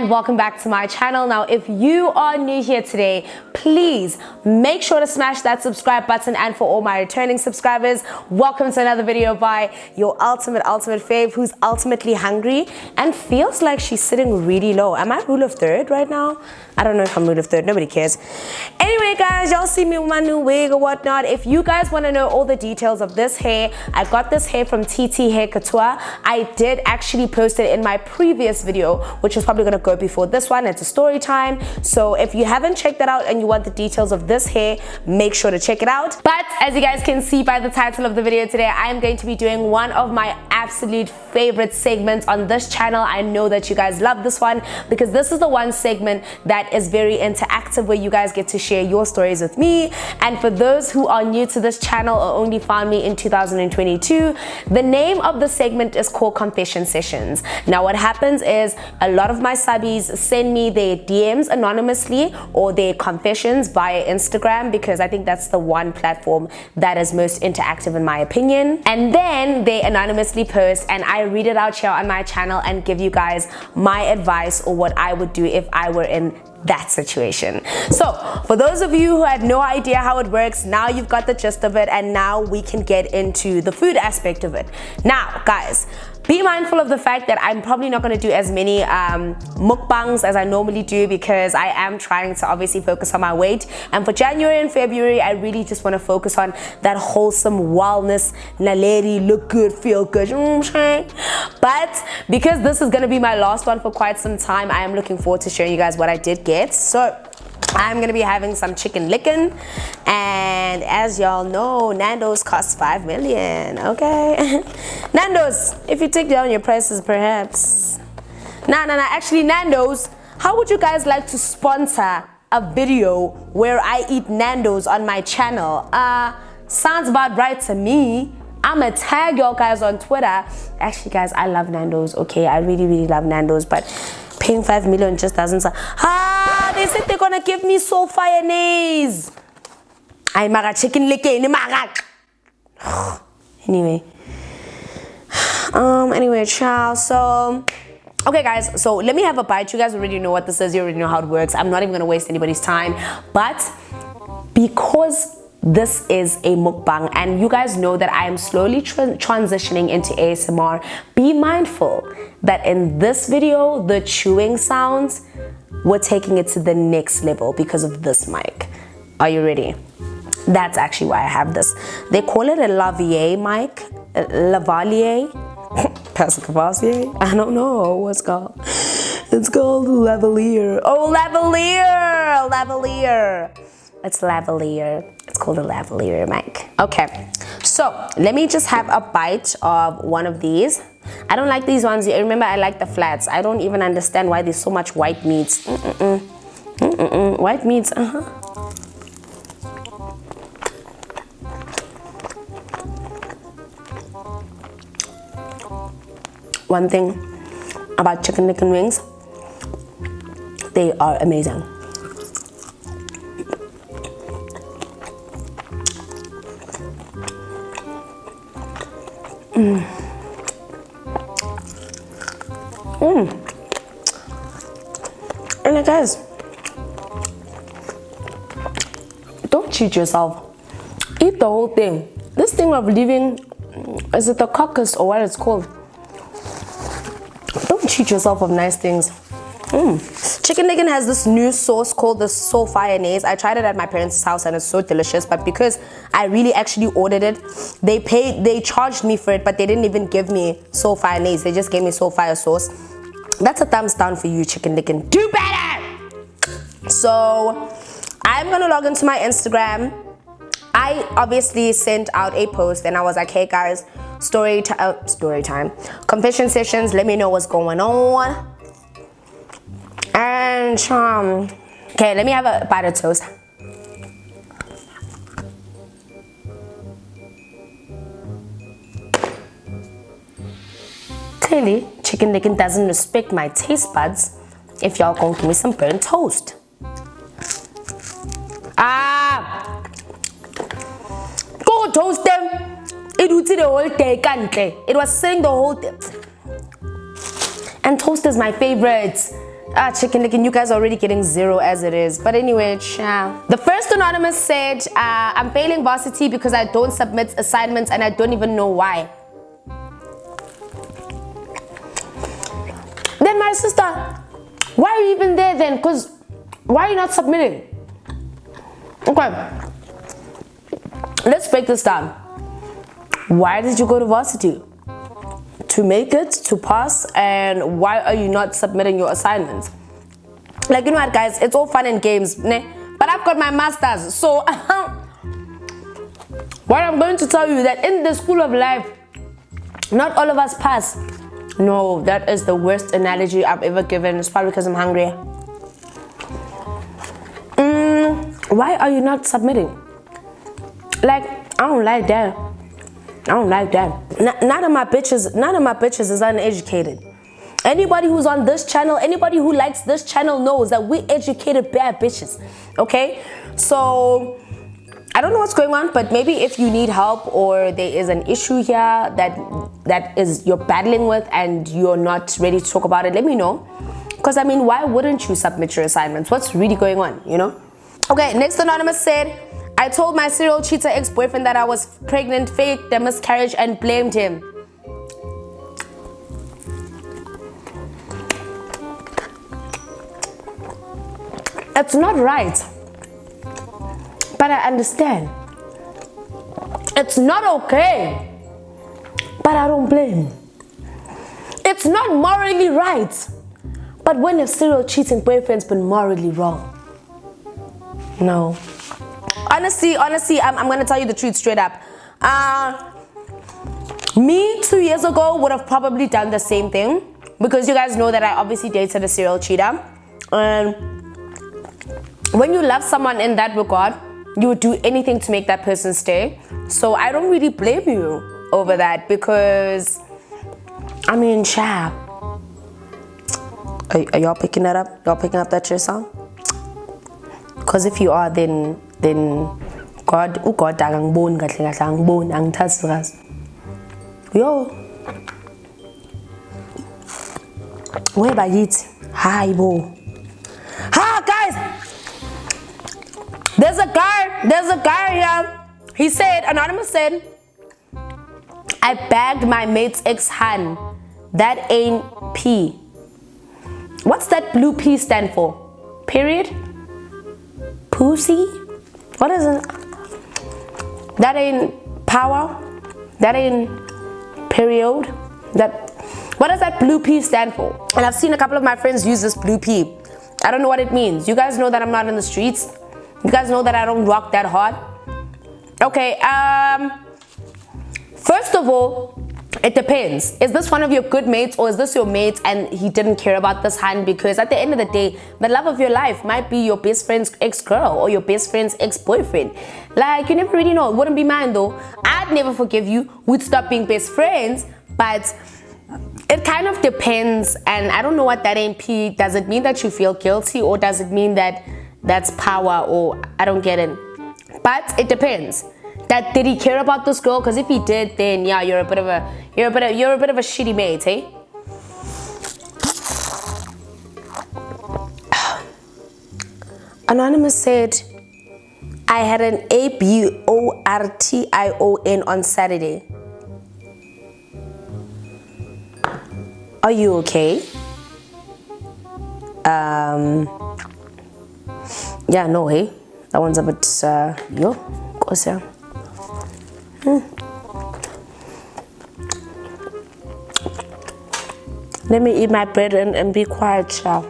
and welcome back to my channel. Now, if you are new here today, please make sure to smash that subscribe button, and for all my returning subscribers, welcome to another video by your ultimate fave who's ultimately hungry and feels like she's sitting really low. Am I rule of third right now? I don't know if I'm rule of third, nobody cares. Anyway guys, y'all see me with my new wig or whatnot. If you guys want to know all the details of this hair, I got this hair from TT Hair Couture. I did actually post it in my previous video, which is probably going to go before this one. It's a story time, so if you haven't checked that out and you want the details of this hair, make sure to check it out. But as you guys can see by the title of the video today, I am going to be doing one of my absolute favorite segments on this channel. I know that you guys love this one because this is the one segment that is very interactive, where you guys get to share your stories with me. And for those who are new to this channel or only found me in 2022, the name of the segment is called Confession Sessions. Now what happens is a lot of my subbies send me their DMs anonymously or their confessions via Instagram, because I think that's the one platform that is most interactive in my opinion. And then they anonymously post and I read it out here on my channel and give you guys my advice or what I would do if I were in that situation. So for those of you who had no idea how it works, now you've got the gist of it, and now we can get into the food aspect of it. Now guys, be mindful of the fact that I'm probably not going to do as many mukbangs as I normally do, because I am trying to obviously focus on my weight. And for January and February, I really just want to focus on that wholesome wellness, Naledi, look good, feel good. But because this is going to be my last one for quite some time, I am looking forward to showing you guys what I did get. So I'm going to be having some chicken licking, and as y'all know, Nando's costs 5 million, okay? Nando's, if you take down your prices perhaps. Nah, actually Nando's, how would you guys like to sponsor a video where I eat Nando's on my channel? Sounds about right to me. I'ma tag y'all guys on Twitter. Actually guys, I love Nando's, okay? I really love Nando's, but paying 5 million just doesn't sound. They said they're gonna give me so fire nays. I'm a chicken licking. Anyway, ciao. So okay guys, so let me have a bite. You guys already know what this is, you already know how it works. I'm not even gonna waste anybody's time, but because this is a mukbang and you guys know that I am slowly transitioning into ASMR, be mindful that in this video, the chewing sounds, we're taking it to the next level because of this mic. Are you ready? That's actually why I have this. They call it a lavalier mic, lavalier, Pascal, I don't know what's called. It's called lavalier. Oh, lavalier. It's lavalier. It's called a lavalier mic. Okay, so let me just have a bite of one of these. I don't like these ones. Remember, I like the flats. I don't even understand why there's so much white meats. White meats, One thing about chicken licking wings, they are amazing. And guys, don't cheat yourself. Eat the whole thing. This thing of leaving, is it the carcass or what it's called? Don't cheat yourself of nice things. Chicken licking has this new sauce called the So Fire Nays. I tried it at my parents' house and it's so delicious, but because I really actually ordered it, they charged me for it, but they didn't even give me So Fire Nays. They just gave me So Fire sauce. That's a thumbs down for you, chicken licking. Do better! So I'm gonna log into my Instagram. I obviously sent out a post and I was like, hey guys, story time, confession sessions, let me know what's going on. And okay, let me have a bite of toast. Clearly, chicken licking doesn't respect my taste buds if y'all gonna give me some burnt toast. Go toast them. It would the whole day, can't it? It was saying the whole day. And toast is my favorite. Chicken Licken, you guys are already getting 0 as it is. But anyway, ciao. The first anonymous said, I'm failing varsity because I don't submit assignments and I don't even know why. Then my sister, why are you even there then? Because why are you not submitting? Okay, let's break this down. Why did you go to varsity? To make it, to pass, and why are you not submitting your assignments? Like, you know what, guys, it's all fun and games, né? But I've got my master's, so what I'm going to tell you that in the school of life, not all of us pass. No, that is the worst analogy I've ever given. It's probably because I'm hungry. Why are you not submitting? Like, I don't like that. I don't like that. None of my bitches is uneducated. Anybody who's on this channel, anybody who likes this channel knows that we educated bad bitches. Okay? So I don't know what's going on, but maybe if you need help or there is an issue here that is you're battling with and you're not ready to talk about it, let me know. Because I mean, why wouldn't you submit your assignments? What's really going on, you know? Okay, next anonymous said, I told my serial cheater ex-boyfriend that I was pregnant, faked the miscarriage, and blamed him. It's not right. But I understand. It's not okay. But I don't blame. It's not morally right. But when a serial cheating boyfriend's been morally wrong? No. Honestly, I'm gonna tell you the truth straight up. Me 2 years ago would have probably done the same thing, because you guys know that I obviously dated a serial cheater. And when you love someone in that regard, you would do anything to make that person stay. So I don't really blame you over that, because I mean, child. Are y'all picking that up? Y'all picking up that yourself? Because if you are, then God ang bone kahle ang bone ang tasras. Yo. Where by it? Hi bo. Ha, guys. There's a guy here. He said, anonymous said, I bagged my mate's ex-han. That ain't P. What's that blue P stand for? Period? Pussy? What is it? That ain't power? That ain't period? What does that blue P stand for? And I've seen a couple of my friends use this blue P. I don't know what it means. You guys know that I'm not in the streets. You guys know that I don't rock that hard. Okay, first of all, it depends. Is this one of your good mates, or is this your mate and he didn't care about this hand? Because at the end of the day, the love of your life might be your best friend's ex-girl or your best friend's ex-boyfriend. Like, you never really know. It wouldn't be mine though. I'd never forgive you. We'd stop being best friends. But it kind of depends. And I don't know what that ain't P. Does it mean that you feel guilty, or does it mean that that's power? Or I don't get it. But it depends. That did he care about this girl? Because if he did, then yeah, you're a bit of a shitty mate, eh? Anonymous said, I had an abortion on Saturday. Are you okay? Yeah, no, hey. That one's a bit, yo, goes yeah. Let me eat my bread and be quiet, child.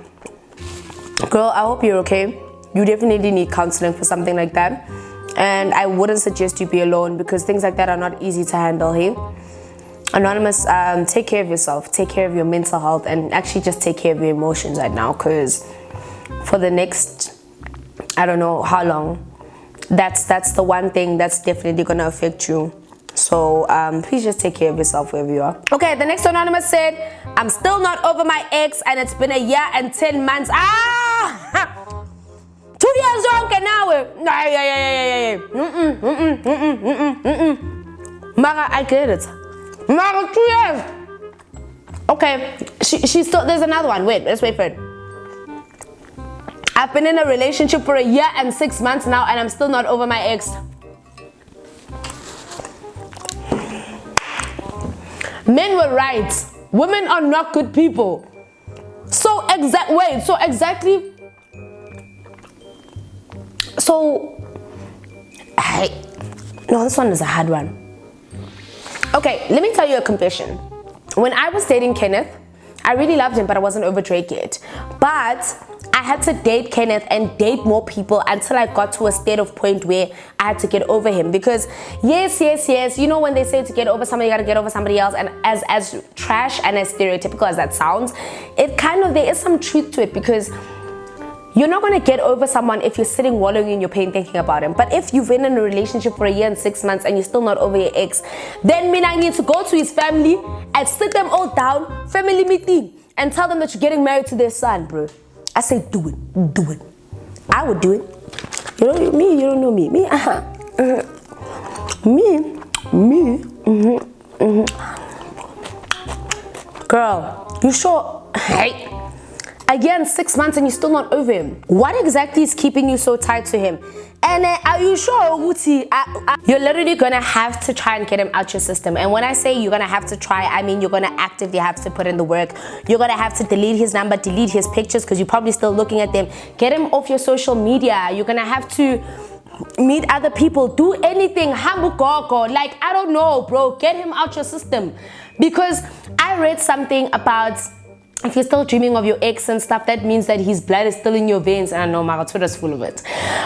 Girl, I hope you're okay. You definitely need counseling for something like that. And I wouldn't suggest you be alone, because things like that are not easy to handle, hey? Anonymous, take care of yourself. Take care of your mental health, and actually just take care of your emotions right now, because for the next, I don't know how long, that's the one thing that's definitely gonna affect you. So please just take care of yourself wherever you are. Okay, the next anonymous said, I'm still not over my ex and it's been 1 year and 10 months. 2 years okay now. Mara, I get it. Mara, 2 years. Okay, she still, there's another one. Wait, let's wait for it. I've been in a relationship for a year and 6 months now, and I'm still not over my ex. Men were right. Women are not good people. So exactly. No, this one is a hard one. Okay, let me tell you a confession. When I was dating Kenneth, I really loved him, but I wasn't over Drake yet. But I had to date Kenneth and date more people until I got to a state of point where I had to get over him. Because yes, you know when they say to get over somebody, you gotta get over somebody else, and as trash and as stereotypical as that sounds, there is some truth to it, because you're not gonna get over someone if you're sitting wallowing in your pain thinking about him. But if you've been in a relationship for a year and 6 months and you're still not over your ex, then I need to go to his family and sit them all down, family meeting, and tell them that you're getting married to their son, bro. I say do it. I would do it. You don't know me. Girl, you sure? Hey. Again, 6 months and you're still not over him. What exactly is keeping you so tied to him? And are you sure, Uti? You're literally gonna have to try and get him out your system. And when I say you're gonna have to try, I mean you're gonna actively have to put in the work. You're gonna have to delete his number, delete his pictures, because you're probably still looking at them. Get him off your social media. You're gonna have to meet other people. Do anything. Hambugogo. Like, I don't know, bro. Get him out your system. Because I read something about, if you're still dreaming of your ex and stuff, that means that his blood is still in your veins. And I know my Twitter's full of it.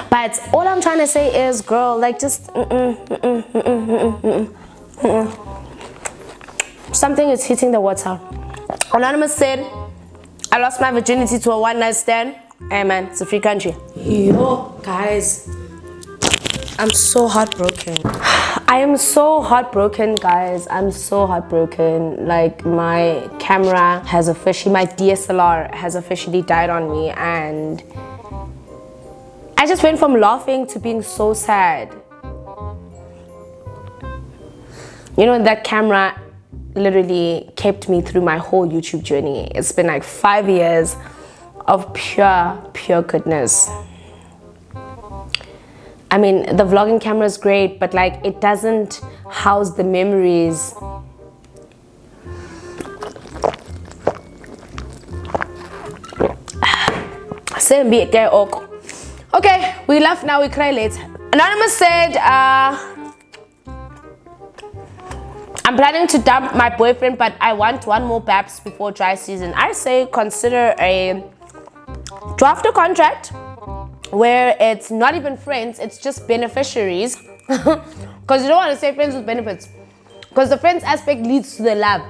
But all I'm trying to say is, girl, like, just something is hitting the water. Anonymous said, I lost my virginity to a one-night stand. Hey man, it's a free country. Yo, guys, I'm so heartbroken. I am so heartbroken, guys. I'm so heartbroken. Like, my camera has officially, my DSLR has officially died on me, and I just went from laughing to being so sad. You know, that camera literally kept me through my whole YouTube journey. It's been like 5 years of pure goodness. I mean, the vlogging camera is great, but like, it doesn't house the memories. Okay, we laugh now, we cry later. Anonymous said, I'm planning to dump my boyfriend, but I want one more BAPS before dry season. I say consider draft a contract where it's not even friends, it's just beneficiaries. Because you don't want to say friends with benefits. Because the friends aspect leads to the love.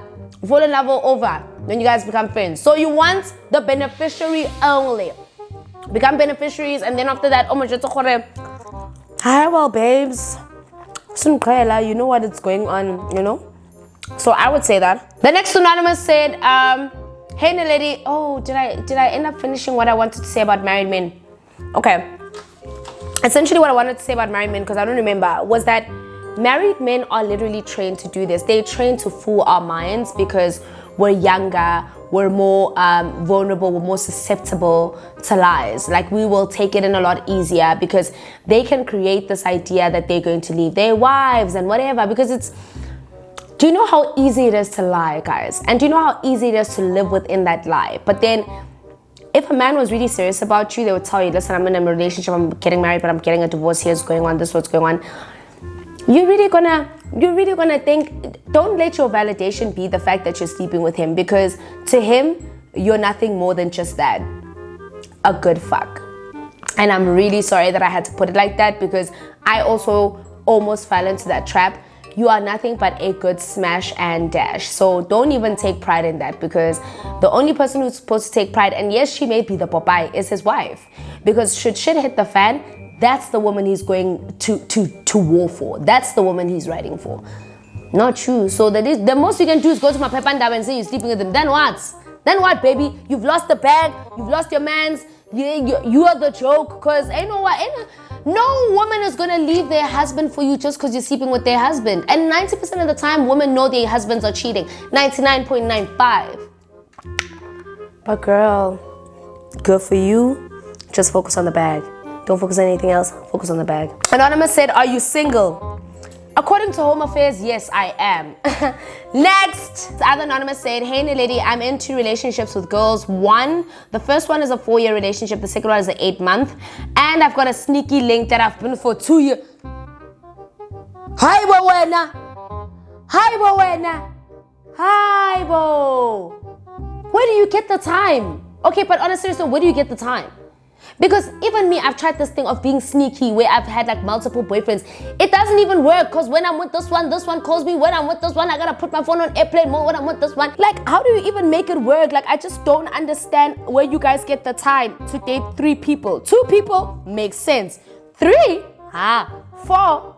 Fall in love over, then you guys become friends. So you want the beneficiary only. Become beneficiaries, and then after that, hi, well, babes, you know what is going on, you know? So I would say that. The next anonymous said, hey Naledi, oh, did I end up finishing what I wanted to say about married men? Okay, essentially what I wanted to say about married men, because I don't remember, was that married men are literally trained to do this. They're trained to fool our minds because we're younger, we're more vulnerable, we're more susceptible to lies. Like, we will take it in a lot easier because they can create this idea that they're going to leave their wives and whatever, because it's, do you know how easy it is to lie, guys? And do you know how easy it is to live within that lie? But then, if a man was really serious about you, they would tell you, listen, I'm in a relationship, I'm getting married, but I'm getting a divorce, here's going on, this is what's going on. You're really gonna think, don't let your validation be the fact that you're sleeping with him, because to him, you're nothing more than just that, a good fuck. And I'm really sorry that I had to put it like that, because I also almost fell into that trap. You are nothing but a good smash and dash. So don't even take pride in that, because the only person who's supposed to take pride, and yes, she may be the Popeye, is his wife. Because should shit hit the fan, that's the woman he's going to war for. That's the woman he's riding for. Not you. So the most you can do is go to my pepanda and say you're sleeping with him. Then what? Then what, baby? You've lost the bag. You've lost your mans. You are the joke. Because no woman is going to leave their husband for you just because you're sleeping with their husband. And 90% of the time, women know their husbands are cheating. 99.95. But girl, good for you. Just focus on the bag. Don't focus on anything else. Focus on the bag. Anonymous said, are you single? According to Home Affairs, yes, I am. Next, the other anonymous said, hey Naledi, I'm in 2 relationships with girls. The first one is a 4-year relationship. The second one is an 8-month. And I've got a sneaky link that I've been for 2 years. Hi, bo wena. Hi, bo wena. Hi, bo. Where do you get the time? Okay, but honestly, so where do you get the time? Because even me, I've tried this thing of being sneaky where I've had like multiple boyfriends. It doesn't even work because when I'm with this one calls me. When I'm with this one, I gotta put my phone on airplane mode. When I'm with this one, like, how do you even make it work? Like, I just don't understand where you guys get the time to date 3 people. 2 people makes sense. 3? 4?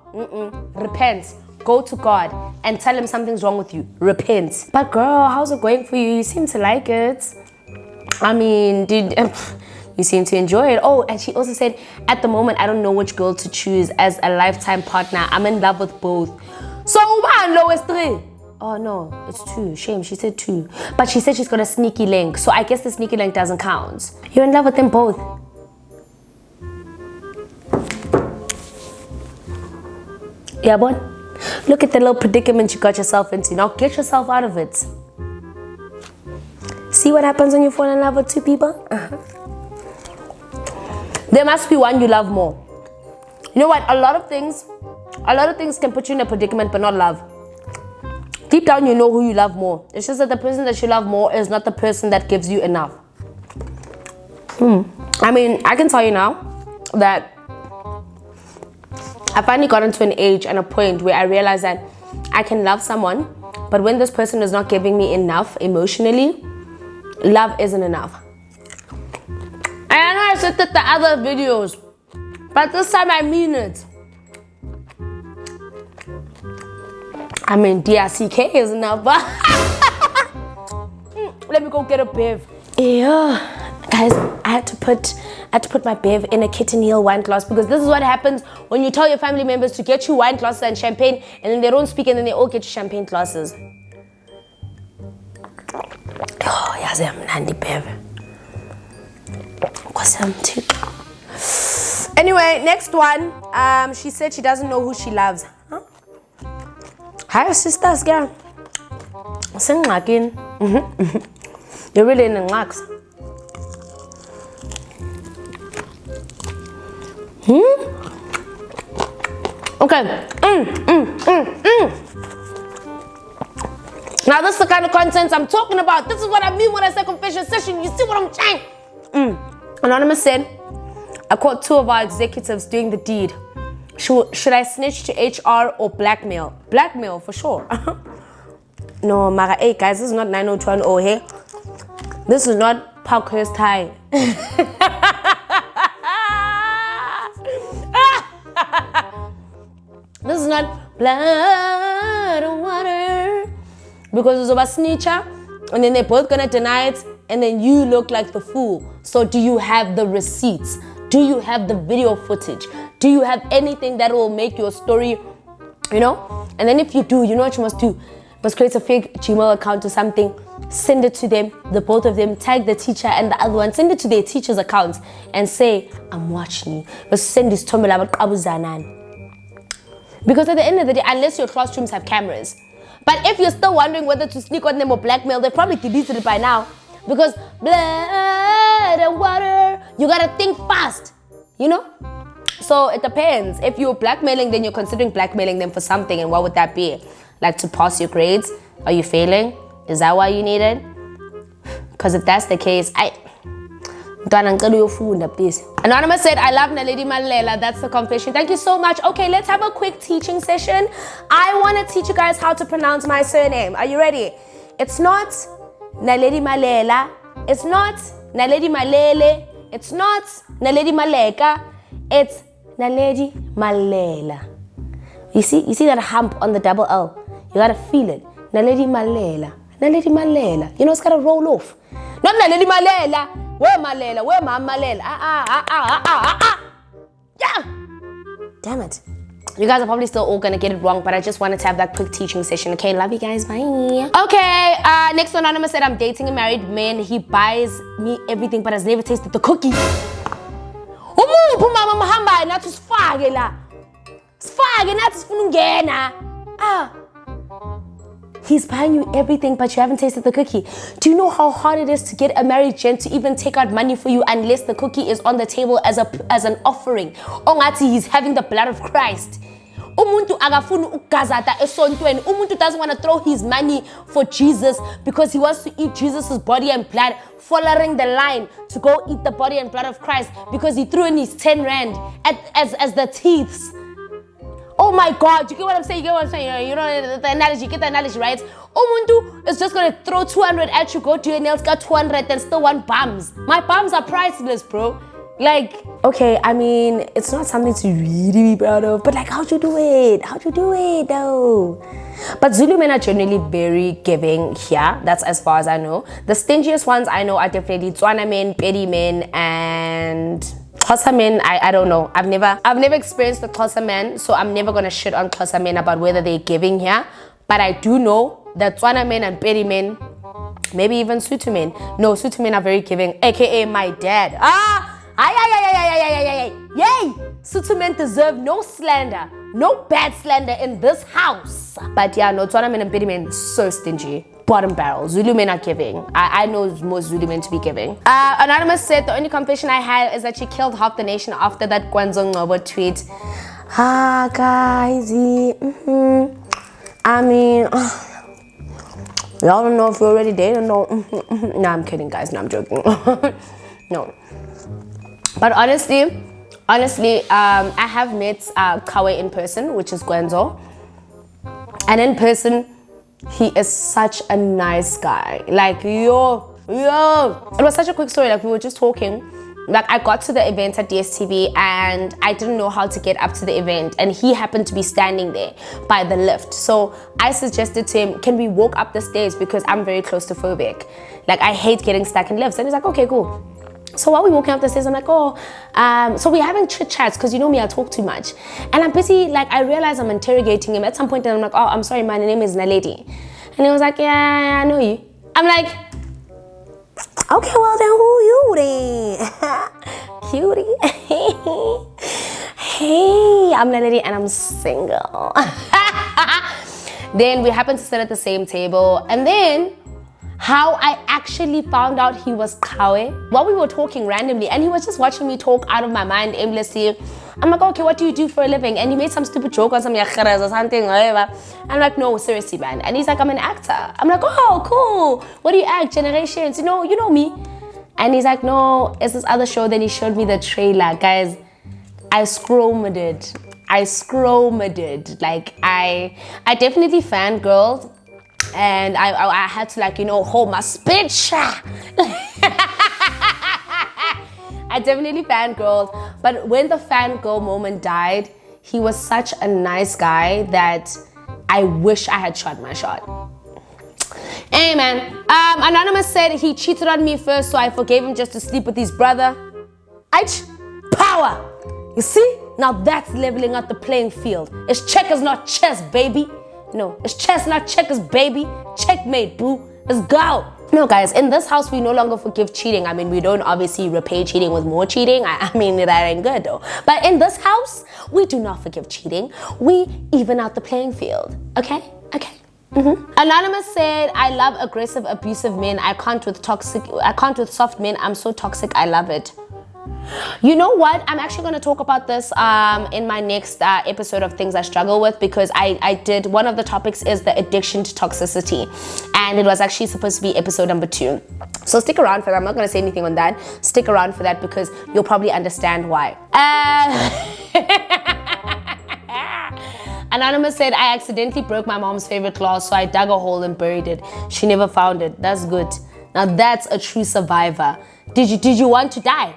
Repent. Go to God and tell him something's wrong with you. Repent. But girl, how's it going for you? You seem to like it. I mean, you seem to enjoy it. Oh, and she also said, at the moment, I don't know which girl to choose as a lifetime partner. I'm in love with both. So, one lowest 3. Oh, no, it's 2. Shame, she said 2. But she said she's got a sneaky link. So I guess the sneaky link doesn't count. You're in love with them both. Yeah, boy. Look at the little predicament you got yourself into. Now get yourself out of it. See what happens when you fall in love with 2 people? There must be one you love more. You know what? A lot of things can put you in a predicament, but not love. Deep down, you know who you love more. It's just that the person that you love more is not the person that gives you enough. I mean, I can tell you now that I finally got into an age and a point where I realized that I can love someone, but when this person is not giving me enough emotionally, love isn't enough. And I know I said that the other videos, but this time I mean it. I mean, DRCK is enough, but let me go get a bev. Yeah, guys, I had to put my bev in a kitten heel wine glass because this is what happens when you tell your family members to get you wine glasses and champagne, and then they don't speak, and then they all get you champagne glasses. Oh, yes, I'm Nandi bev. Anyway, next one. She said she doesn't know who she loves. Huh? Hi, sisters, girl. You're really in the wax. Okay. Now this is the kind of content I'm talking about. This is what I mean when I say confession session. You see what I'm saying? Anonymous said, I caught 2 of our executives doing the deed. Should I snitch to HR or blackmail? Blackmail for sure. No, Mara, hey guys, this is not 90210, hey? This is not Parkhurst High. This is not blood and water. Because it's about snitcher, and then they're both gonna deny it, and then you look like the fool. So do you have the receipts? Do you have the video footage? Do you have anything that will make your story, you know? And then if you do, you know what you must do? You must create a fake Gmail account or something, send it to them, the both of them, tag the teacher and the other one, send it to their teacher's accounts and say, I'm watching you. But send this to me about Abu Zanan. Because at the end of the day, unless your classrooms have cameras, but if you're still wondering whether to sneak on them or blackmail, they've probably deleted it by now. Because blood and water, you gotta think fast, you know? So it depends. If you're blackmailing, then you're considering blackmailing them for something. And what would that be? Like to pass your grades? Are you failing? Is that why you need it? Because if that's the case, please. Anonymous said, I love Naledi Mallela. That's the confession. Thank you so much. Okay, let's have a quick teaching session. I want to teach you guys how to pronounce my surname. Are you ready? It's not Naledi Mallela. It's not Naledi Malele. It's not Naledi Maleka. It's Naledi Mallela. You see that hump on the double L? You gotta feel it. Naledi Mallela. Naledi Mallela. You know, it's gotta roll off. Not Naledi Mallela. Where Mallela? Where my Mallela? Yeah! Damn it. You guys are probably still all gonna get it wrong, but I just wanted to have that quick teaching session. Okay, love you guys, bye. Okay, next anonymous said, I'm dating a married man. He buys me everything, but has never tasted the cookie. Umuphi umama mhambayo nathi sifake la. Sifake nathi sifuna ungena. He's buying you everything, but you haven't tasted the cookie. Do you know how hard it is to get a married gent to even take out money for you unless the cookie is on the table as an offering? Ongathi he's having the blood of Christ. Umuntu akafuni ukugazata esontweni. Umuntu doesn't want to throw his money for Jesus because he wants to eat Jesus' body and blood, following the line to go eat the body and blood of Christ because he threw in his 10 rand as the teeths. Oh my God, you get what I'm saying? You get what I'm saying? You know the analogy, you get the analogy, right? Umuntu is just gonna throw 200 at you, go to your nails, got 200, then still want bums. My bums are priceless, bro. Like, okay, I mean, it's not something to really be proud of, but like, how'd you do it? How'd you do it, though? But Zulu men are generally very giving here. That's as far as I know. The stingiest ones I know are definitely Tswana men, Pedi men, and Xhosa men. I don't know. I've never experienced the Xhosa men, so I'm never gonna shit on Xhosa men about whether they're giving here. But I do know that Tswana men and Pedi men, maybe even Sotho men. No, Sotho men are very giving, aka my dad. Yay! Sotho men deserve no slander, no bad slander in this house. But yeah, no, Tswana men and Pedi men so stingy. Bottom barrel. Zulu men are giving. I know most Zulu men to be giving. Anonymous said the only confession I had is that she killed half the nation after that Gwanzo Ngobo tweet. Guys. I mean, y'all don't know if you're already dating or no. No, I'm kidding, guys. No, I'm joking. No. But honestly, I have met Kawe in person, which is Gwenzo. And in person, he is such a nice guy. Like, yo. It was such a quick story. Like, we were just talking. Like, I got to the event at DSTV and I didn't know how to get up to the event. And he happened to be standing there by the lift. So I suggested to him, can we walk up the stairs? Because I'm very claustrophobic. Like, I hate getting stuck in lifts. And he's like, okay, cool. So while we're walking up the stairs, I'm like, so we're having chit chats because you know me, I talk too much. And I'm busy, like, I realize I'm interrogating him at some point and I'm like, oh, I'm sorry, my name is Naledi. And he was like, yeah, I know you. I'm like, okay, well then who you then? Cutie. Hey, I'm Naledi and I'm single. Then we happened to sit at the same table and then how I actually found out he was Kawe while we were talking randomly and he was just watching me talk out of my mind aimlessly. I'm like, okay, what do you do for a living? And he made some stupid joke on some yakharas or something, whatever. I'm like, no, seriously, man. And he's like, I'm an actor. I'm like, oh, cool. What do you act? Generations, you know me. And he's like, no, it's this other show. Then he showed me the trailer. Guys, I scromed it. Like, I definitely fangirled. And I had to, like, hold my speech. I definitely fangirled. But when the fangirl moment died, he was such a nice guy that I wish I had shot my shot. Hey, man. Anonymous said he cheated on me first, so I forgave him just to sleep with his brother. Power. You see? Now that's leveling out the playing field. It's checkers, not chess, baby. No, it's chess, not checkers, baby. Checkmate, boo. Let's go. No, guys, in this house, we no longer forgive cheating. I mean, we don't obviously repay cheating with more cheating. I mean, that ain't good, though. But in this house, we do not forgive cheating. We even out the playing field. Okay? Anonymous said, I love aggressive, abusive men. I can't with soft men. I'm so toxic. I love it. You know what? I'm actually going to talk about this in my next episode of Things I Struggle With, because I did, one of the topics is the addiction to toxicity, and it was actually supposed to be episode number 2. So stick around for that. I'm not going to say anything on that. Stick around for that because you'll probably understand why. Anonymous said, I accidentally broke my mom's favorite glass, so I dug a hole and buried it. She never found it. That's good. Now that's a true survivor. Did you want to die?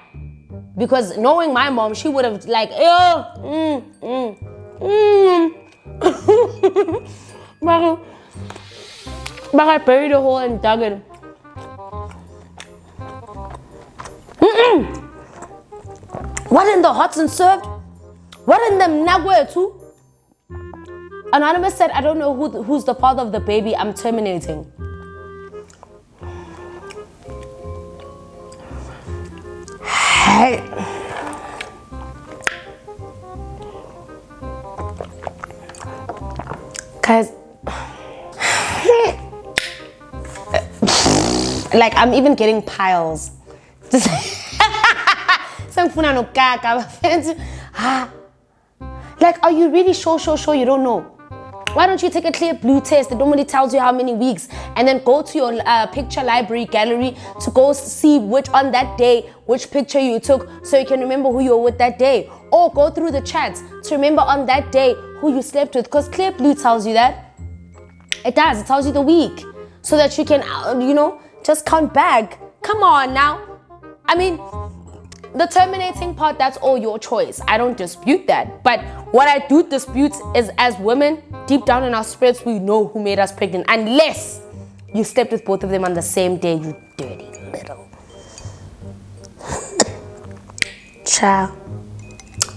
Because knowing my mom, she would have like, but I buried a hole and dug it. What in the hot and served? What in the nagwe too? Anonymous said, I don't know who's the father of the baby I'm terminating. Hey. Guys, like I'm even getting piles. Just like, are you really sure you don't know? Why don't you take a clear blue test that normally tells you how many weeks, and then go to your picture library gallery to go see which on that day which picture you took, so you can remember who you were with that day, or go through the chats to remember on that day who you slept with, because clear blue tells you that. It does. It tells you the week, so that you can just count back. Come on now. I mean, the terminating part, that's all your choice. I don't dispute that. But what I do dispute is, as women, deep down in our spirits, we know who made us pregnant. Unless you slept with both of them on the same day, you dirty little. Child.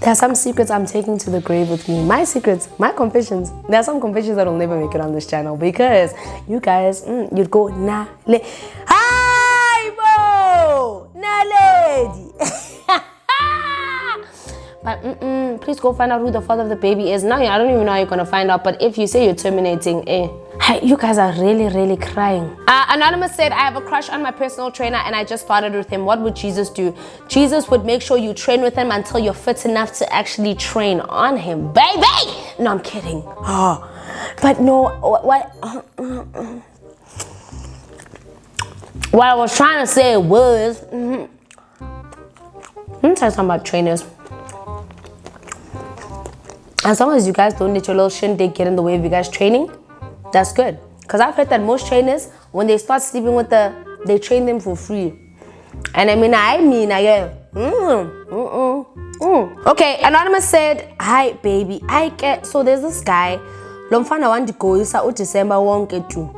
There are some secrets I'm taking to the grave with me. My secrets, my confessions. There are some confessions that will never make it on this channel, because you guys, you'd go, Naledi. Hi, Bo! Naledi! But please go find out who the father of the baby is. Now, I don't even know how you're gonna find out, but if you say you're terminating, you guys are really crying. Anonymous said, I have a crush on my personal trainer and I just started with him. What would Jesus do? Jesus would make sure you train with him until you're fit enough to actually train on him, baby! No, I'm kidding. Oh, but no, what I was trying to say was, let me tell you something about trainers. As long as you guys don't let your little shindig get in the way of you guys training, that's good. Because I've heard that most trainers, when they start sleeping with they train them for free. And I get. Okay, Anonymous said, hi baby, I get. So there's this guy, lomfana want to go isa December wonke tu.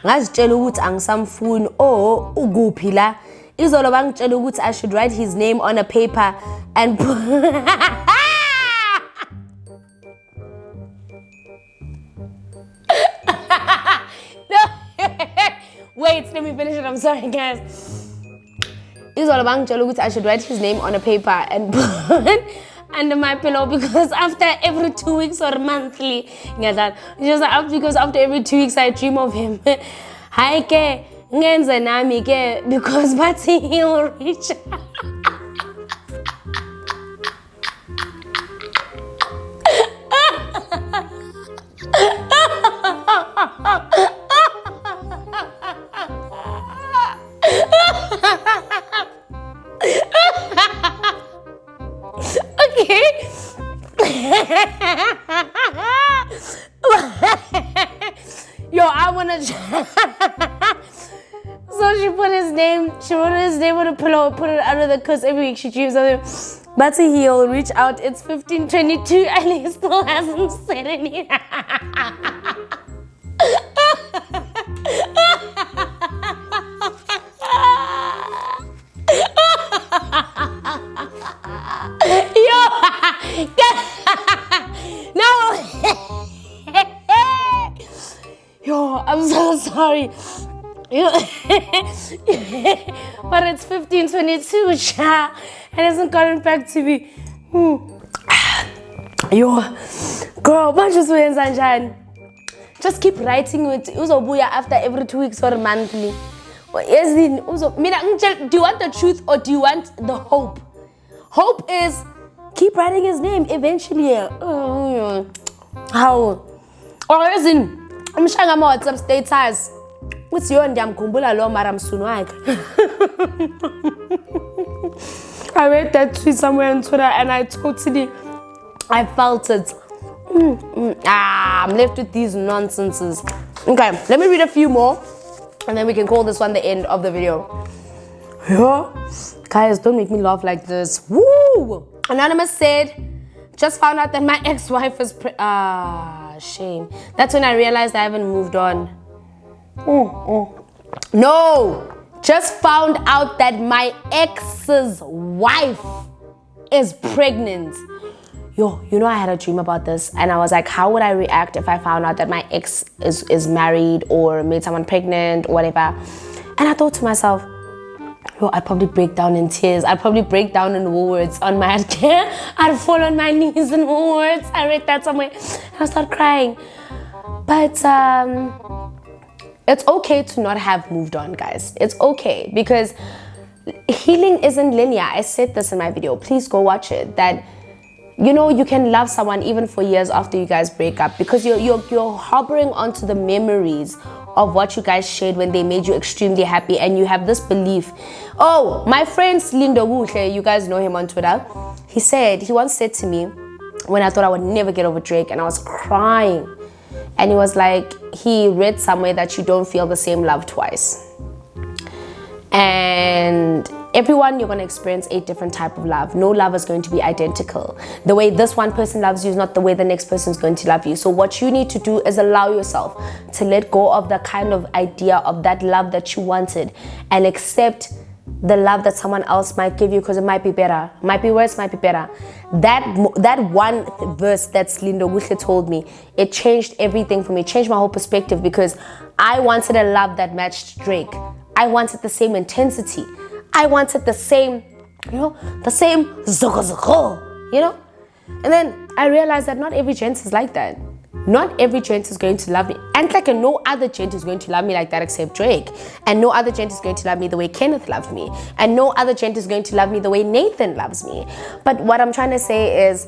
Ngazitshela ukuthi angisamfuni ukuphi la. Izolo bangitshela ukuthi I should write his name on a paper and Wait, let me finish it. I'm sorry, guys. It's all about I should write his name on a paper and put under my pillow, because after every 2 weeks or monthly, because after every 2 weeks I dream of him. Hi, ke ngenze nami ke, because bathi he'll reach. Okay. Yo, I wanna. So she put his name. She wrote his name on a pillow, put it under the cushion. Every week she dreams of him. But he'll reach out. It's 15:22 and he still hasn't said anything. Yo, I'm so sorry. But it's 15:22, cha, and hasn't gotten back to me. Yo, girl, just keep writing it. Uzobuya after every 2 weeks or monthly. Do you want the truth or do you want the hope? Hope is keep writing his name eventually. How? Or as in, I'm showing my WhatsApp status. What's your name? Kumbula lo maram sunwag. I read that tweet somewhere on Twitter and I felt it. I'm left with these nonsenses. Okay, let me read a few more and then we can call this one the end of the video. Yeah. Guys, don't make me laugh like this. Woo! Anonymous said, just found out that my ex-wife is shame. That's when I realized I haven't moved on. No! Just found out that my ex's wife is pregnant. Yo, I had a dream about this and I was like, how would I react if I found out that my ex is married or made someone pregnant or whatever? And I thought to myself, yo, I'd probably break down in tears. I'd probably break down in Woolworths on my I'd fall on my knees in Woolworths. I read that somewhere and I start crying. But it's okay to not have moved on, guys. It's okay, because healing isn't linear. I said this in my video. Please go watch it. That, you know, you can love someone even for years after you guys break up, because you're harboring onto the memories of what you guys shared when they made you extremely happy, and you have this belief. Oh, my friend Lindo Wuhle, you guys know him on Twitter. He once said to me, when I thought I would never get over Drake and I was crying, and he was like, he read somewhere that you don't feel the same love twice. And everyone, you're going to experience a different type of love. No love is going to be identical. The way this one person loves you is not the way the next person is going to love you. So what you need to do is allow yourself to let go of the kind of idea of that love that you wanted, and accept the love that someone else might give you, because it might be better, might be worse, might be better. That one verse that Lindo Wuhle told me, it changed everything for me. It changed my whole perspective, because I wanted a love that matched Drake. I wanted the same intensity. I wanted the same, the same xoxo, And then I realized that not every gent is like that. Not every gent is going to love me. And like no other gent is going to love me like that except Drake. And no other gent is going to love me the way Kenneth loved me. And no other gent is going to love me the way Nathan loves me. But what I'm trying to say is,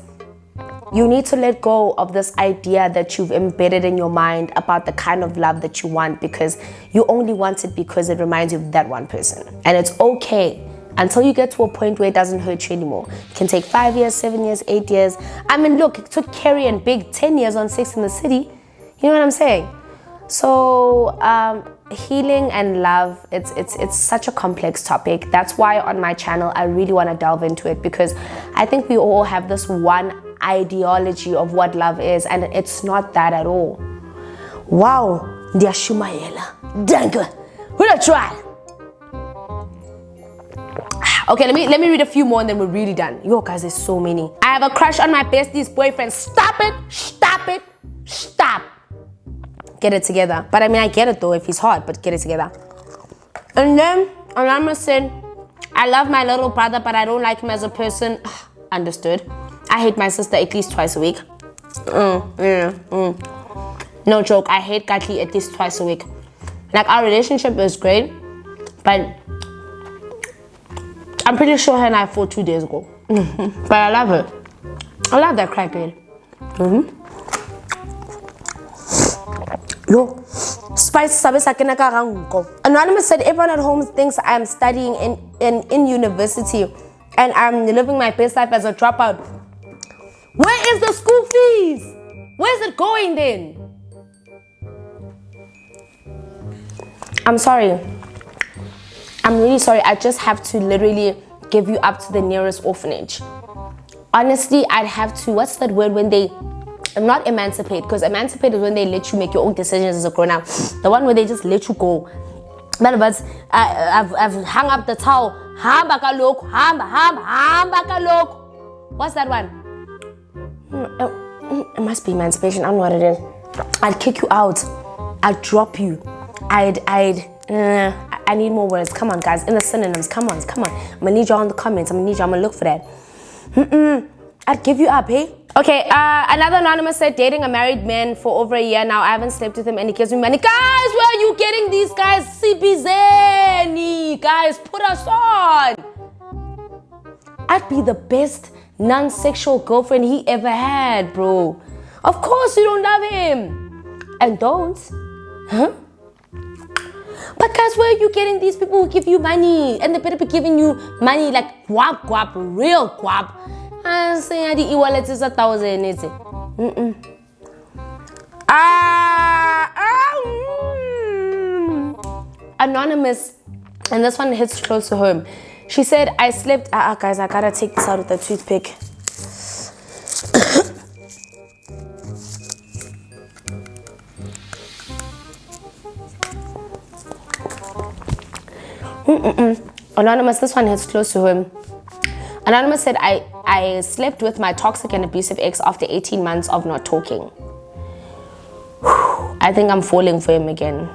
you need to let go of this idea that you've embedded in your mind about the kind of love that you want, because you only want it because it reminds you of that one person. And it's okay until you get to a point where it doesn't hurt you anymore. It can take 5 years, 7 years, 8 years. I mean, look, it took Carrie and Big 10 years on Sex in the City. You know what I'm saying? So healing and love, it's such a complex topic. That's why on my channel I really want to delve into it, because I think we all have this one ideology of what love is, and it's not that at all. Wow, Mallela, danke. We'll try. Okay, let me read a few more and then we're really done. Yo, guys, there's so many. I have a crush on my bestie's boyfriend. Stop it! Stop it! Stop! Get it together. But I mean, I get it though if he's hot, but get it together. And then Anonymous said, I love my little brother, but I don't like him as a person. Understood. I hate my sister at least twice a week. No joke, I hate Katli at least twice a week. Like, our relationship is great, but I'm pretty sure her and I fought 2 days ago. But I love her. I love that crackhead. Yo, spice sabe sakena ka rango. Anonymous said, everyone at home thinks I'm studying in university and I'm living my best life as a dropout. Where is the school fees? Where's it going then? I'm sorry. I'm really sorry. I just have to literally give you up to the nearest orphanage. Honestly, I'd have to, what's that word when they, not emancipate, because emancipate is when they let you make your own decisions as a grown-up. The one where they just let you go. But I've hung up the towel. Hamba kalok, hamba kalok. What's that one? It must be emancipation. I don't know what it is. I'd kick you out. I'd drop you. I need more words. Come on, guys. In the synonyms. Come on. I'm gonna need y'all in the comments. I'm gonna look for that. I'd give you up, hey? Okay, another anonymous said, dating a married man for over a year now. I haven't slept with him and he gives me money. Guys, where are you getting these guys? CBZ. Guys, put us on. I'd be the best non-sexual girlfriend he ever had, bro. Of course you don't love him. And don't. Huh? But guys, where are you getting these people who give you money? And they better be giving you money like guap, real guap. I'm saying the e-wallet is 1,000, is it? Anonymous, and this one hits close to home. She said, I slept, guys, I gotta take this out with a toothpick. Anonymous, this one hits close to home. Anonymous said, I slept with my toxic and abusive ex after 18 months of not talking. I think I'm falling for him again.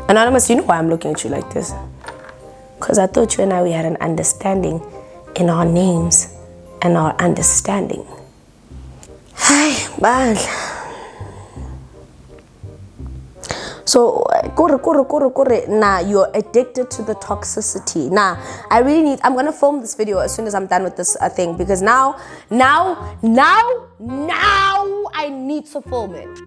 Anonymous, you know why I'm looking at you like this? Because I thought you and I, we had an understanding in our names and our understanding. Hi, bye. So, nah, you're addicted to the toxicity. Nah, I'm gonna film this video as soon as I'm done with this thing, because now I need to film it.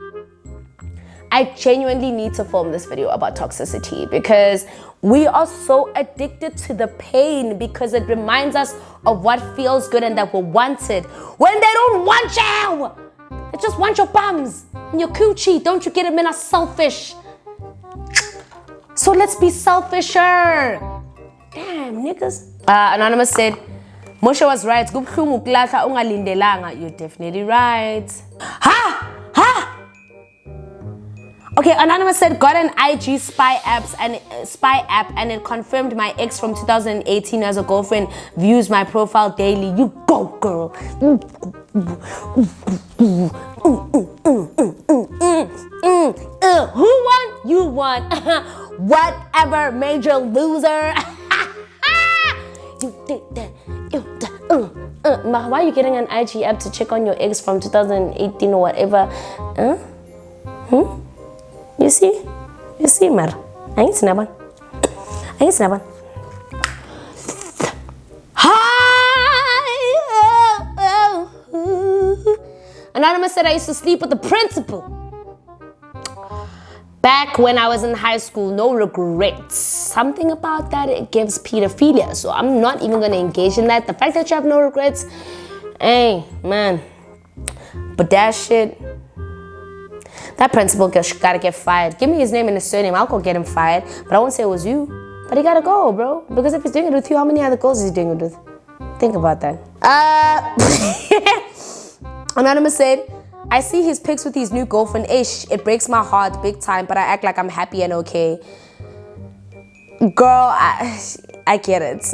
I genuinely need to film this video about toxicity, because we are so addicted to the pain, because it reminds us of what feels good and that we're wanted when they don't want you. They just want your bums and your coochie. Don't you get it? Men are selfish. So let's be selfisher. Damn, niggas. Anonymous said, Moshe was right. You're definitely right. Ha! Okay, Anonymous said, got an IG spy app and it confirmed my ex from 2018 as a girlfriend views my profile daily. You go, girl. Who won? You won. Whatever, major loser. You did that. Why are you getting an IG app to check on your ex from 2018 or whatever? You see, Mar. I ain't snapping. Hi. Anonymous said I used to sleep with the principal. Back when I was in high school, no regrets. Something about that, it gives pedophilia. So I'm not even going to engage in that. The fact that you have no regrets, hey, man. But that shit, that principal gotta get fired. Give me his name and his surname. I'll go get him fired. But I won't say it was you. But he gotta go, bro. Because if he's doing it with you, how many other girls is he doing it with? Think about that. Anonymous said, I see his pics with his new girlfriend. Ish, it breaks my heart big time, but I act like I'm happy and okay. Girl, I get it.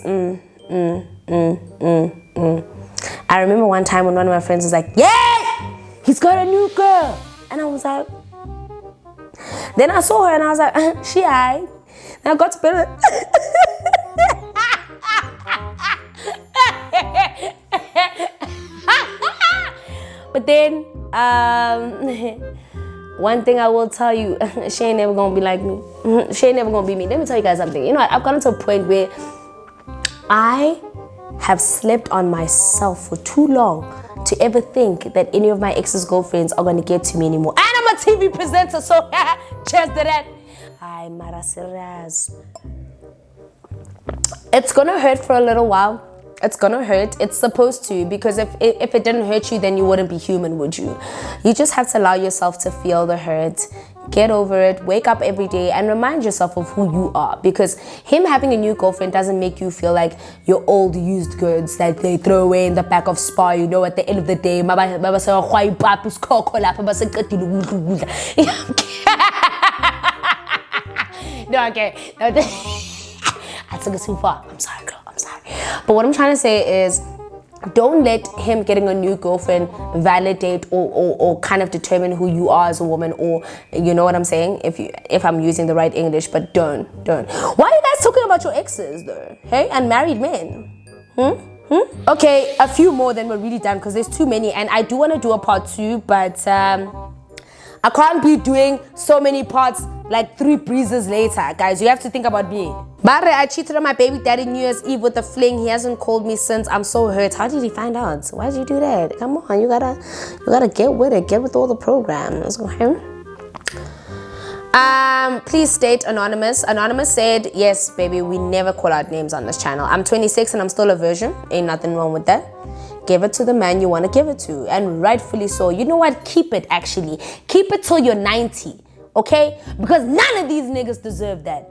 I remember one time when one of my friends was like, yeah, he's got a new girl. And I was like, then I saw her and I was like, she aight. Then I got to bed with But then, one thing I will tell you, she ain't never gonna be like me. She ain't never gonna be me. Let me tell you guys something. You know what? I've gotten to a point where I have slept on myself for too long to ever think that any of my ex's girlfriends are gonna get to me anymore. And I'm a TV presenter, so cheers to that. Ay, Mara Siraz. It's gonna hurt for a little while. It's gonna hurt. It's supposed to, because if it didn't hurt you, then you wouldn't be human, would you? You just have to allow yourself to feel the hurt. Get over it. Wake up every day and remind yourself of who you are. Because him having a new girlfriend doesn't make you feel like you're old used goods that they throw away in the back of Spar. You know, at the end of the day, no, okay. I took it too far. I'm sorry, girl. I'm sorry. But what I'm trying to say is, don't let him getting a new girlfriend validate or kind of determine who you are as a woman, or you know what I'm saying, if I'm using the right English. But don't. Why are you guys talking about your exes though? Hey, and married men? Okay, a few more, then we're really done, because there's too many, and I do want to do a part 2, but I can't be doing so many parts like 3 breezes later. Guys, you have to think about me. Bare, I cheated on my baby daddy New Year's Eve with a fling. He hasn't called me since. I'm so hurt. How did he find out? Why did you do that? Come on, you gotta get with it. Get with all the programs. Okay? Please state Anonymous. Anonymous said, yes, baby, we never call out names on this channel. I'm 26 and I'm still a virgin. Ain't nothing wrong with that. Give it to the man you want to give it to, and rightfully so. You know what? Keep it, actually. Keep it till you're 90, okay? Because none of these niggas deserve that.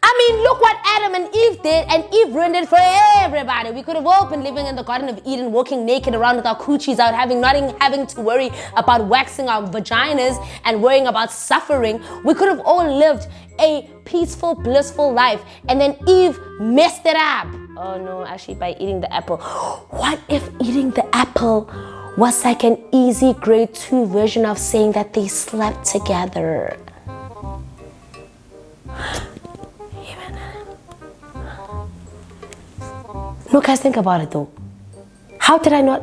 I mean, look what Adam and Eve did, and Eve ruined it for everybody. We could have all been living in the Garden of Eden, walking naked around with our coochies out, not having to worry about waxing our vaginas and worrying about suffering. We could have all lived a peaceful, blissful life, and then Eve messed it up. Oh no, actually by eating the apple. What if eating the apple was like an easy grade 2 version of saying that they slept together? No, guys, think about it though. How did I not?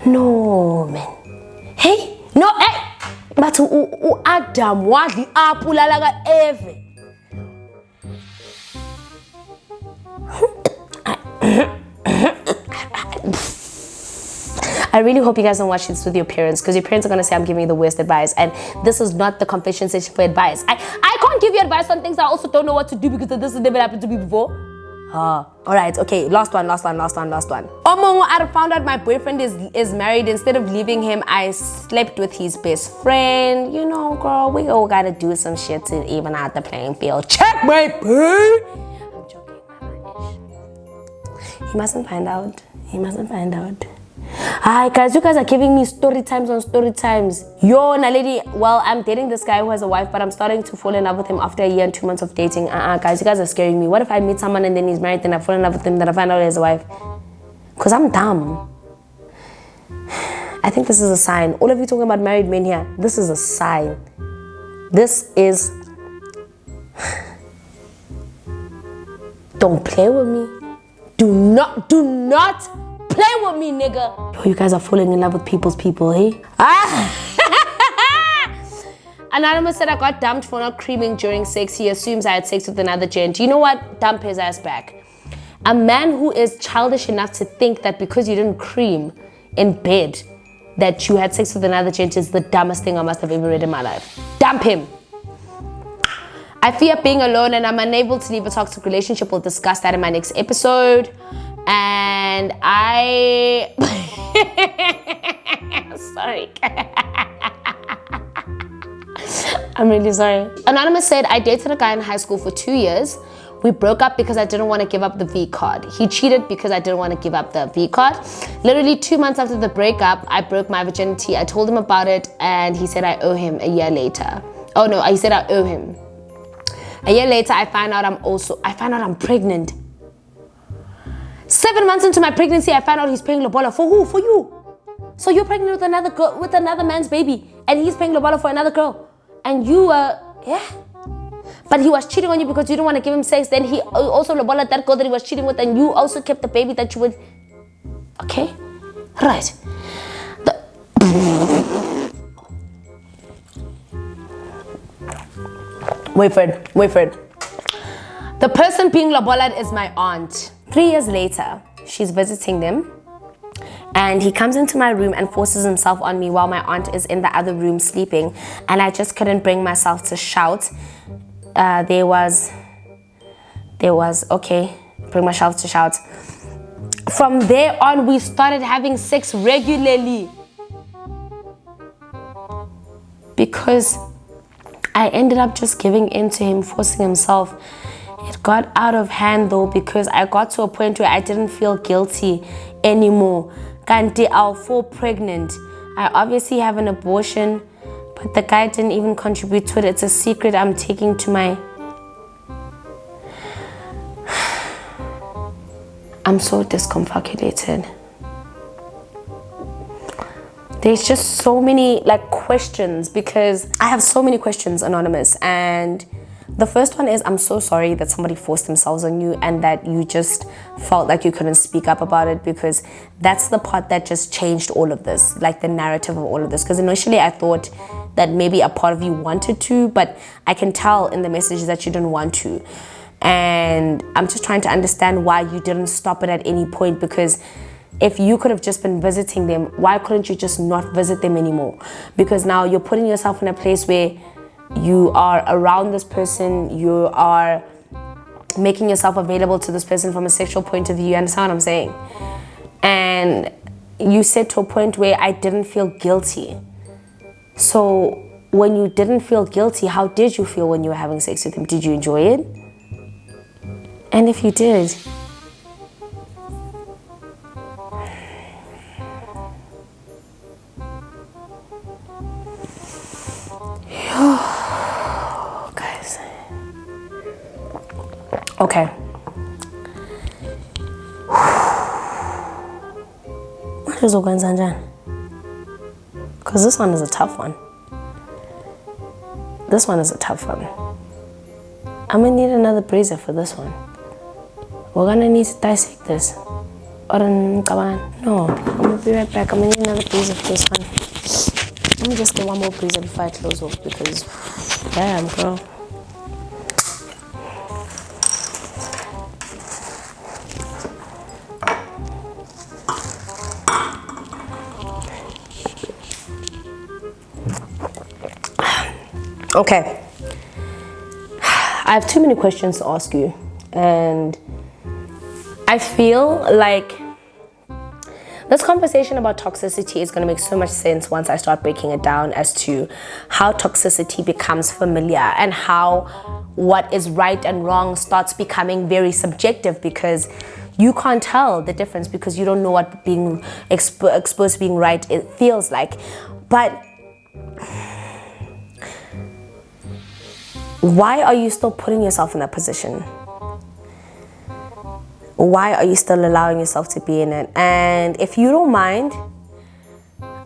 No, man. Hey, no, hey. But Adam, what the apple like ever? I really hope you guys don't watch this with your parents, because your parents are gonna say I'm giving you the worst advice, and this is not the confession session for advice. I can't give you advice on things I also don't know what to do, because this has never happened to me before. Alright, okay, last one. Omongo, I found out my boyfriend is married. Instead of leaving him, I slept with his best friend. You know, girl, we all gotta do some shit to even out the playing field. Check my pay. I'm joking, He mustn't find out. Hi guys, you guys are giving me story times on story times. Yo, Naledi, well, I'm dating this guy who has a wife, but I'm starting to fall in love with him after a year and 2 months of dating. Guys, you guys are scaring me. What if I meet someone and then he's married, then I fall in love with him, then I find out he has a wife? Because I'm dumb. I think this is a sign. All of you talking about married men here, this is a sign. This is... Don't play with me. Do not play with me, nigga. Yo, you guys are falling in love with people's people, eh? Anonymous said I got dumped for not creaming during sex. He assumes I had sex with another gent. You know what? Dump his ass back. A man who is childish enough to think that because you didn't cream in bed that you had sex with another gent is the dumbest thing I must have ever read in my life. Dump him. I fear being alone and I'm unable to leave a toxic relationship. We'll discuss that in my next episode. And I... Sorry. I'm really sorry. Anonymous said, I dated a guy in high school for 2 years. We broke up because I didn't want to give up the V card. He cheated because I didn't want to give up the V card. Literally 2 months after the breakup, I broke my virginity. I told him about it and he said I owe him a year later. Oh no, he said I owe him. A year later, I found out I'm pregnant. 7 months into my pregnancy, I found out he's paying lobola. For who? For you. So you're pregnant with another girl, with another man's baby, and he's paying lobola for another girl. And you yeah. But he was cheating on you because you didn't want to give him sex. Then he also lobola that girl that he was cheating with, and you also kept the baby that you would. Okay? Right. Wait for it. The person being lobolad is my aunt. 3 years later, she's visiting them. And he comes into my room and forces himself on me while my aunt is in the other room sleeping. And I just couldn't bring myself to shout. There was, okay, bring myself to shout. From there on, we started having sex regularly. Because I ended up just giving in to him, forcing himself. It got out of hand though, because I got to a point where I didn't feel guilty anymore. Kanti, I'll fall pregnant. I obviously have an abortion, but the guy didn't even contribute to it. It's a secret I'm taking to my... I'm so discombobulated. There's just so many questions, because I have so many questions, Anonymous. And the first one is, I'm so sorry that somebody forced themselves on you and that you just felt like you couldn't speak up about it, because that's the part that just changed all of this, the narrative of all of this. Because initially I thought that maybe a part of you wanted to, but I can tell in the message that you didn't want to. And I'm just trying to understand why you didn't stop it at any point, because if you could have just been visiting them, why couldn't you just not visit them anymore? Because now you're putting yourself in a place where you are around this person, you are making yourself available to this person from a sexual point of view. You understand what I'm saying? And you said to a point where I didn't feel guilty. So when you didn't feel guilty, how did you feel when you were having sex with him? Did you enjoy it? And if you did, guys. Okay. Because this one is a tough one. I'm gonna need another breezer for this one. We're gonna need to dissect this. No, I'm gonna be right back. I'm gonna need another piece of this one. Let me just get one more piece before I close off because, damn, girl. Okay. I have too many questions to ask you, and I feel like this conversation about toxicity is going to make so much sense once I start breaking it down as to how toxicity becomes familiar and how what is right and wrong starts becoming very subjective, because you can't tell the difference because you don't know what being exposed to being right it feels like. But why are you still putting yourself in that position? Why are you still allowing yourself to be in it? And if you don't mind,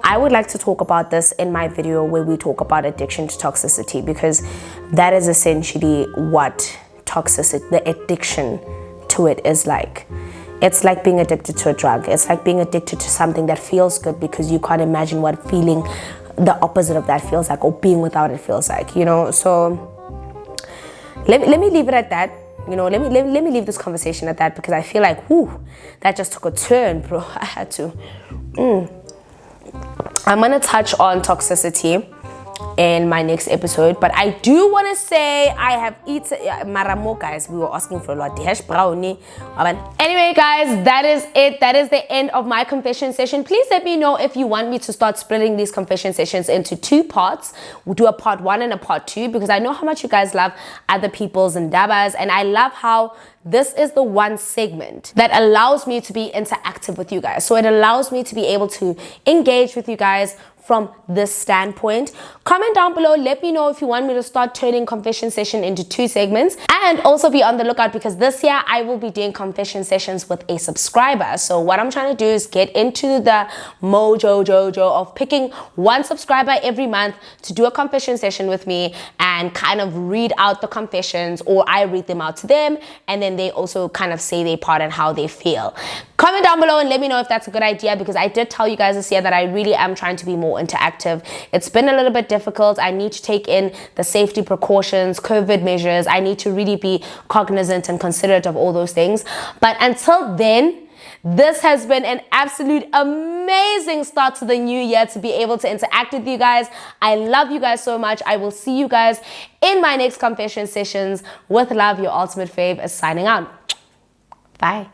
I would like to talk about this in my video where we talk about addiction to toxicity, because that is essentially what toxicity, the addiction to it is like. It's like being addicted to a drug. It's like being addicted to something that feels good because you can't imagine what feeling the opposite of that feels like, or being without it feels like, you know? So let me leave it at that. You know, let me leave this conversation at that, because I feel like, whoo, that just took a turn, bro. I had to. I'm gonna touch on toxicity in my next episode, but I do want to say I have eaten maramo, guys. We were asking for a lot. Hash brownie. Anyway, guys, that is it. That is the end of my confession session. Please let me know if you want me to start splitting these confession sessions into 2 parts. We'll do a part 1 and a part 2, because I know how much you guys love other people's ndabas, and I love how this is the one segment that allows me to be interactive with you guys. So it allows me to be able to engage with you guys from this standpoint. Comment down below, let me know if you want me to start turning confession session into 2 segments, and also be on the lookout, because this year I will be doing confession sessions with a subscriber. So what I'm trying to do is get into the mojo of picking 1 subscriber every month to do a confession session with me and kind of read out the confessions, or I read them out to them, and then they also kind of say their part and how they feel. Comment down below and let me know if that's a good idea, because I did tell you guys this year that I really am trying to be more interactive. It's been a little bit difficult. I need to take in the safety precautions, COVID measures. I need to really be cognizant and considerate of all those things. But until then, this has been an absolute amazing start to the new year to be able to interact with you guys. I love you guys so much. I will see you guys in my next confession sessions. With love, your ultimate fave is signing out. Bye.